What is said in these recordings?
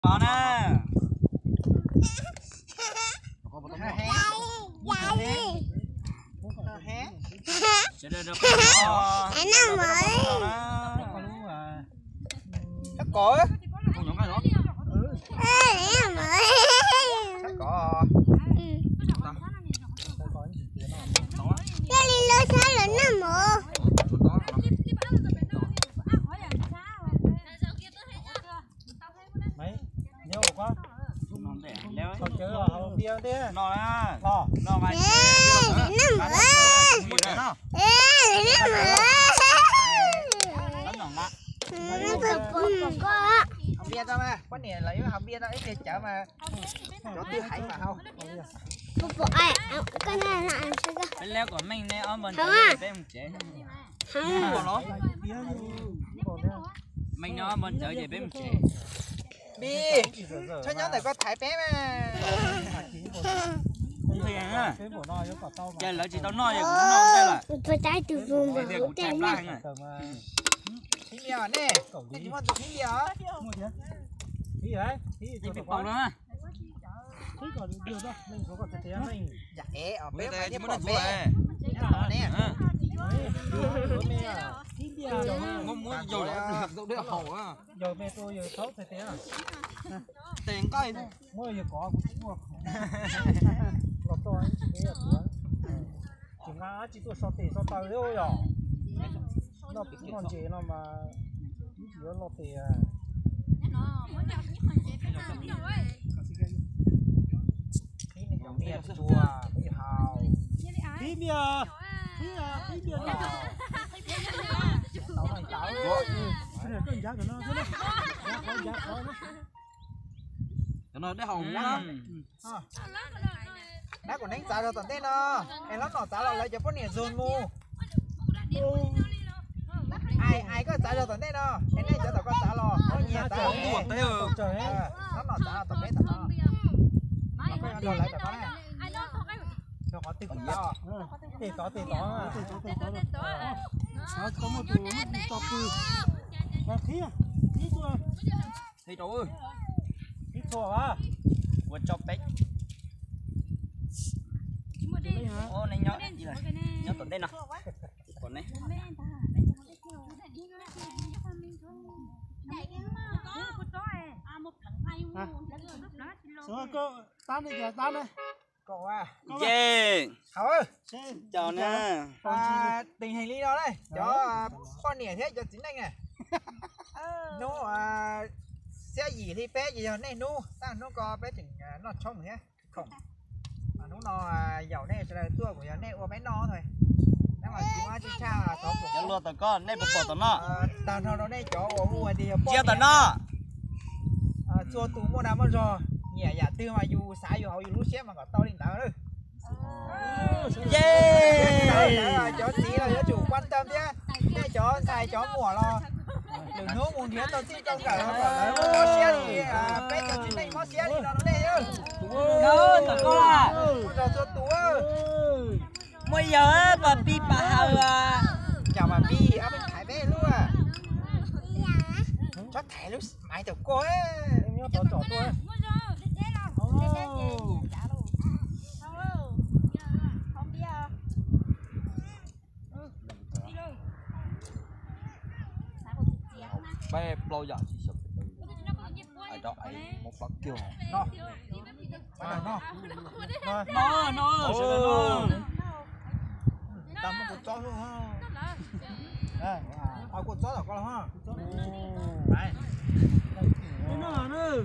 Có nè. Chắc có á. Không giống cái đó. Chắc có. Mấy nhiều quá. Còn chơi ở hậu bia thế. Nó á. Lo. Nó mày. Hồng bia cho mà. Quán này lấy hồng bia đó ít thì chở mà. Chỗ tiêu hải mà không. Bên leo của mình nè ông mình chơi một chế. Còn nó. Mình nó mình chơi về bên một chế. Đi. Cho nhóm này có thải bé mà. Thì à. Cái bộ no có tao mà. Chơi lại chỉ tao nói vậy cũng non đây là. Tôi trái từ vùng Để cũng chép lại này. Thím bia nè. Cái chúng ta chụp thím bia á. Thí đấy. Thí Đi rồi bị có. bỏng đó ha. Thí còn điều đó. Mình có thể thế mình. Dạ ở Bây bé giờ phải chỉ nhấp muốn bỏ ăn bé. chua Nè. Thí bia. Muốn rồi là được được hậu á. Rồi mẹ tôi giờ tốt thế à. Tiền coi. Mới giờ có cũng mua. Lọt to ấy chỉ là của. Chỉ ngã chỉ tôi sao tiền sao tao rồi. Nó bị con chế nó mà chỉ có lọt tiền à. Thím này hồng bia chua. Bây hào. Thí bia. Thí bia. Tao này cháu. Cái này cái giá của nó thế đấy. Giá có nó. Nó để hồng quá. Đã còn đánh giá rồi tận thế nó. Em nó giá là lấy cho con này dồn mu. Ai có giá rồi tận thế nó. Em này cho tao có giá lo. Có nhiều giá. Không buộc thế ừ. Nó giá là tận thế tận nó. Nó có ăn đồ lấy tao có này. Cho có tiền to. Tiền to mà. Nó có một tủ to cư. Mà thí à? Thí chua. Thì chỗ ơi. Thí chua à? Quên cho bách. Ô này nhớ gì này? Nhớ tuần đây nào. Còn này. Số cô tan đi kìa, tan đây. Cậu à. Yeah. Hảo ơi. Chào nè. Tình hình lý đó đây. Cho con nẻ thế cho chính anh này. Nó xe gì thì bé gì này nó. Ta nó có bé chừng nó trông thế. Không. Nó giàu này cho là tua của nhà này bé nó thôi. Nếu mà chỉ mà chỉ cha là tốt của. Chẳng luôn tao con, đây bột tao nó. Tao nó đây chó mua thì Chia tao nó. Chua tú mua đám rồi. Nhẹ dạ tiêu mà dù xá dù hậu dù lúc xếp mà có tao định tao nữa. Yeah. Chó tí là chó chủ quan tâm chứ. Đây chó xài chó mùa lo. Đừng nuốt muốn hiến tao xin trong cả nó có xe thì bé cho chính này có xe thì nó đây chứ. Đâu tao con à. Rồi chó tú ơi. Bây giờ á bà Pi bà hào à. Chào bà Pi, ở bên Thái bé luôn à. Chắc Thái lúc mày tao cô ấy. Em nhớ tỏ tôi ấy. Bé lâu giờ chỉ sụp. Ai đó ai một bác kêu. Nó. Nó. Nó. Tao một con chó luôn ha. Đây, con chó là con ha. Đấy. Nó nữa.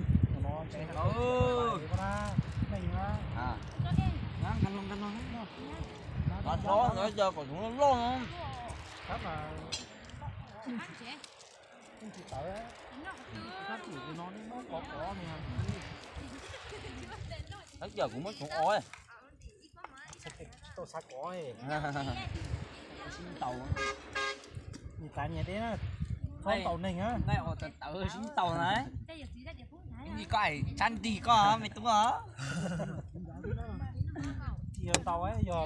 À. Cắn luôn. Nó nữa giờ còn xuống nó luôn. Chắc là không chỉ tới á. Chắc chỉ của nó có này hả? Chắc giờ cũng mới xuống ối. Tôi sạch có ấy. Xin tàu. Thì tại nhà thế á. Con tàu này á. Đây họ tự xin tàu này. Đi coi chăn đi có mày đúng hả? Thì tàu ấy giờ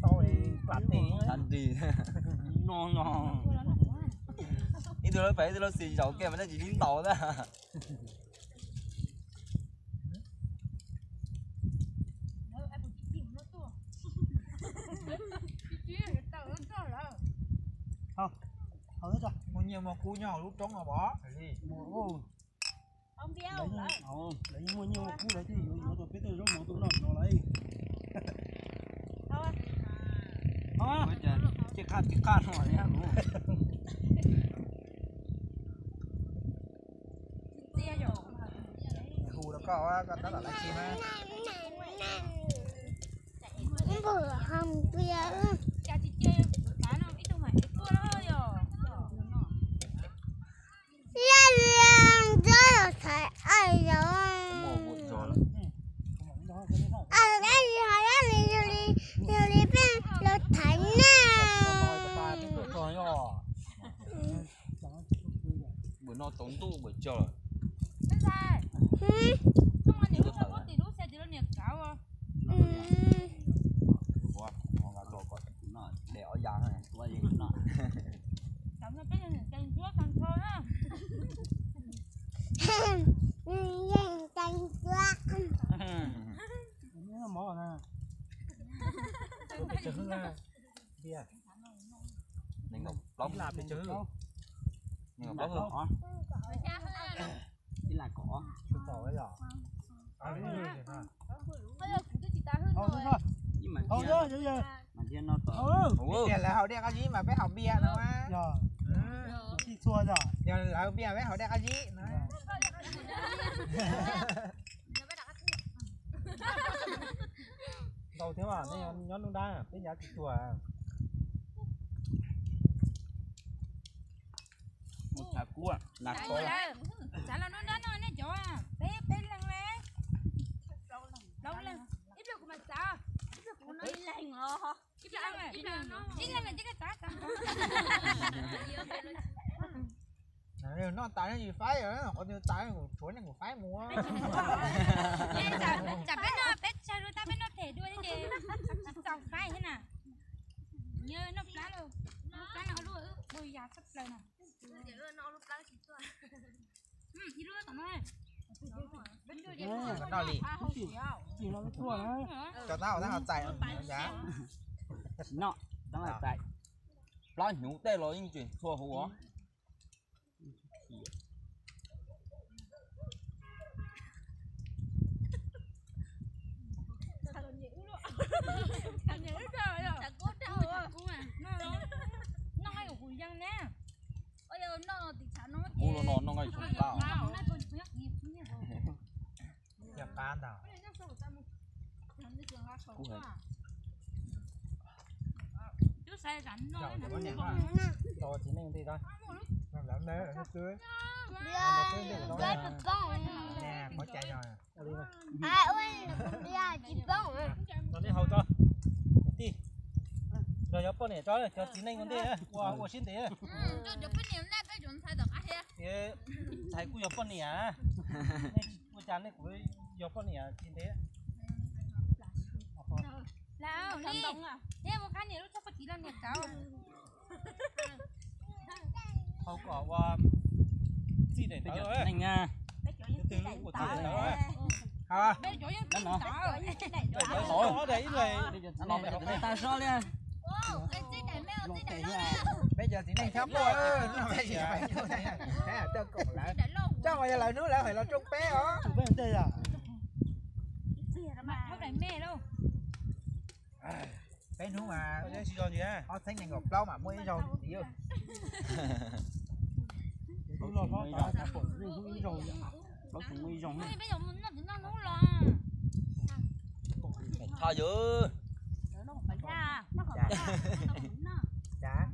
tàu này quạt tiền ấy. Chăn đi. No. đi từ nó phải từ nó xì dầu kia mà nó chỉ dính tàu đó. Thôi cho. Mua nhiều mà cú nhỏ lúc trống mà bỏ. Gì? Mua. Ông Lấy đeo như lấy mua nhiều cú lấy thì nó tôi biết từ lúc một tôi nó lấy. thôi Thôi. Chết khát hỏi nhá. tia rồi Cú đó có đó là chi mà. Bữa hôm kia cha chị chơi bán nó ít đâu mà ít tua đó rồi lên rất là phải ai Mồ rồi bụi giò ở đây đi bên lột thánh nào bữa nó tốn tu buổi chiều. cái sai không ăn nhiều lúc có tỷ lúc xe thì nó nhiệt cáo à Wow, ngon rồi con nó đẻo giang này, qua gì nó. cảm thấy cái này canh chúa canh thôi á dân canh chuột Nó mỏ nè. Chờ hưng à. Bia. Nên ngọc lóc Làm để chờ hưng. nhưng mà lóc hả? Chỉ là cỏ. Cứ tỏ cái giỏ. bây giờ cũng chỉ ta hơn Thôi rồi thôi. Nhưng mà Thôi chứ chứ. mà kia nó tỏ. Tiền là họ đeo cái gì mà bé học bia đâu á. Giờ. Đi xua giờ. Giờ là bia bé họ đeo cái gì. Đầu thế mà nên nhóm nó đa, cái giá thịt chùa. Một thả cua, nạc Chả cua. là nó đến rồi nè chỗ à bé bé lần lé lâu lần ít được của mình sao ít được của nó ít lần rồi ít lần rồi ít lần là chỉ cái cá cầm Nó tại nó gì phái rồi đó, còn như tại của chuối này của phái mua. chả biết nó biết sao rồi ta biết nó thể đuôi thế gì dòng phai thế nào nhớ nó lá luôn nó lá nó luôn bôi già sắp lên nè chỉ luôn tao nói bên đuôi vậy Nó lì. Chỉ nó chùa đấy. Cho tao chạy giá. Nó, đó là tại. Lo nhủ tê lo in chuyện thua hủ á. thằng nhớ rồi thằng cố trao cũng à nó ngay của người dân nè ôi giờ nó thì chả nó Nó ngay chúng tao. Nhập bán tao. chứ sai rảnh nó Rồi chỉ nên đi thôi. Làm đấy nó tươi. với bật bông Nè, có chạy rồi. à ui là chỉ bông Nó đi hầu cho. Đi. Rồi cho con này cho chỉ nên con đi á. Qua xin đi. Thì thầy cũng con này à. Cô chán này cũng con này xin thế. nào đi thế một cái này lúc cho có chỉ là nhiệt cao Hầu cỏ qua gì để tới rồi. Anh nha. Từ lúc của chị đó. À, bên chỗ những nó Đó đấy này. Nó phải ta so lên. bây giờ chỉ nên thấp thôi. Nó bây giờ phải như này. Thế là tao cổ lại. Chắc mà giờ lại nước lại phải là trung bé đó. Chủ bên đây à? mà không đánh mẹ đâu Bé nước mà. Đây xì giòn gì á? Nó thấy này ngọc lâu mà mua rồi tí ơi. Không lo có cả phổi không rồi. Nó cũng nguy rồng. bây giờ nó nấu lò Tha dữ. Chả.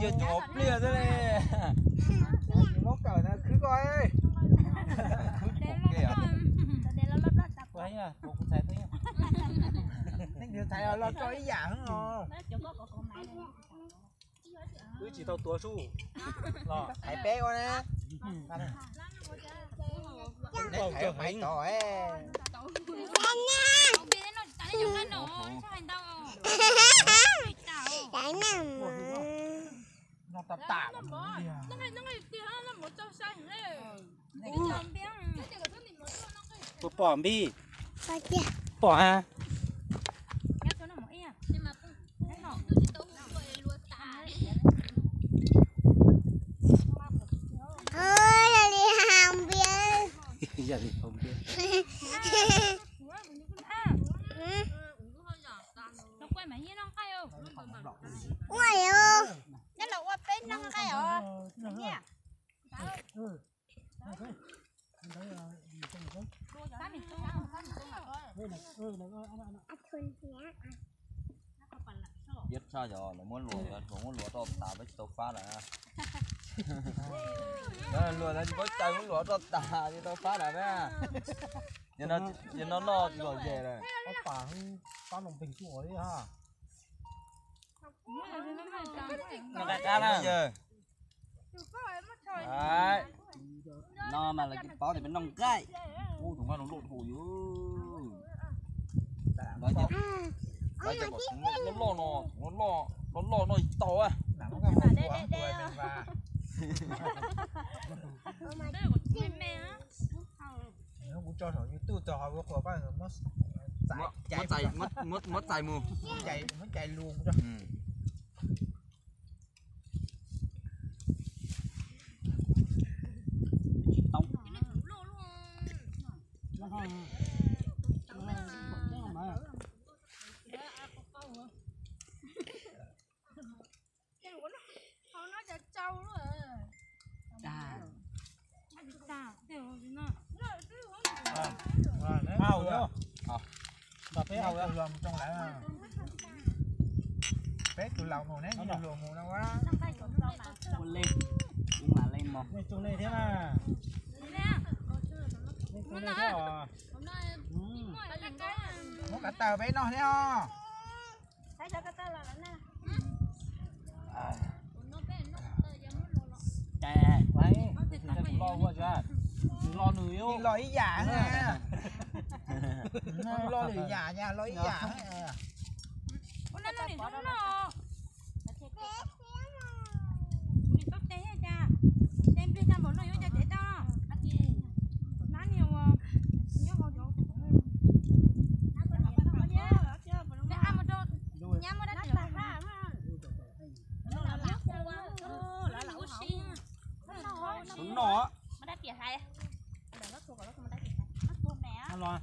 Chưa chụp lia thế này. Chỉ mốt cờ nó cứ coi ơi. Cô thấy nha, cô cũng thấy thấy nha. Nên điều thầy lo cho ý giả hơn rồi. Cứ chỉ tao tua su. Lo. Thầy bé coi nè. Nên thầy phải tỏ ấy. cái nào Nó tập tạ nó ngay tiền nó một trăm sai hết cái làm bé cái cái thứ mình một trăm nó cái ปอมพี่ Ba cha. ปอฮะ cái chỗ nó mỗi à nhưng mà cái họ tôi luôn tài Ôi, là đi hàng biển. อย่าดิผมพี่ nó quay mà như nó hay không Ngoài ơi. nó là qua bên nó hay hả nha cá mình tung biết sao giờ là muốn lúa to tả với to phá là đó lúa là có chạy muốn lúa to tả thì to phá là mấy nhưng nó no rồi về rồi เอาป่าให้ป้าลงเป็นชั่วดิฮะ nó cắt cá đó giờ đấy no mà là cái to thì bên nông cái ô thằng nó lộn hồ dữ nói chứ nói chứ nó lo to à nó có một tuổi mình và nó cũng cho thằng như tu trò của họ bao giờ mất mất tài mù chạy luôn cho ao nữa đập cái ao lùm trong lại bé tụi lầu mù nè lùm mù đâu quá lên nhưng mà lên một đây chỗ này thế mà đây chỗ này thế à muốn cả tờ bé nó thế không chè đấy lo quá chưa lo nữ yêu lo ý giả ha lo lì giả nha lo ý giả nó đi xuống nó đi tốt té cha đem đi ra một nơi cho trẻ to lá nhiều nhớ vào chỗ để ăn một chỗ nhắm vào đó thì đúng nó mà đã tiệt hay ăn lo